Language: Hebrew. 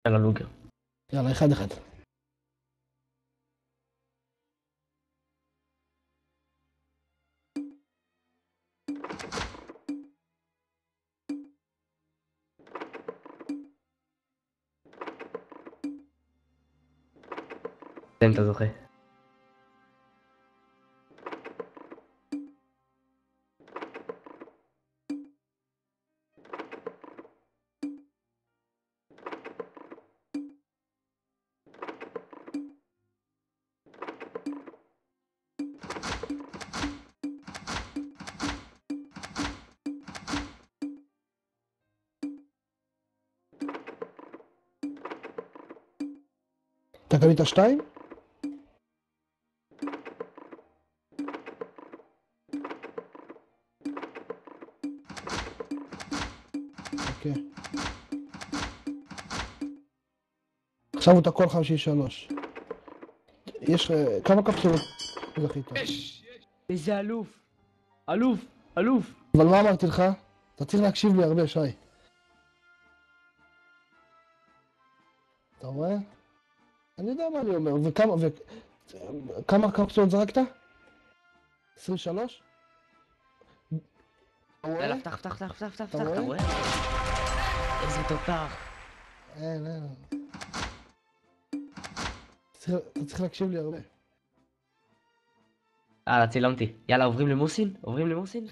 יאללה לוגר. יאללה, 1-1. תן אתה זוכה. אתה קנית 2? אוקיי. עכשיו הוא תקוע 53. יש כמה קפסולות זכית? איזה אלוף. אלוף. אלוף. אבל מה אמרתי לך? אתה צריך להקשיב לי הרבה, שי. אתה רואה? אני יודע מה אני אומר. וכמה קפסולות זרקת? 23? אתה רואה? יאללה, פתח, פתח, פתח, פתח, פתח, אתה אתה רואה? רואה? איזה תותח. אין. אתה צריך להקשיב לי הרבה. יאללה, צילמתי. יאללה, עוברים למוסין? עוברים למוסין?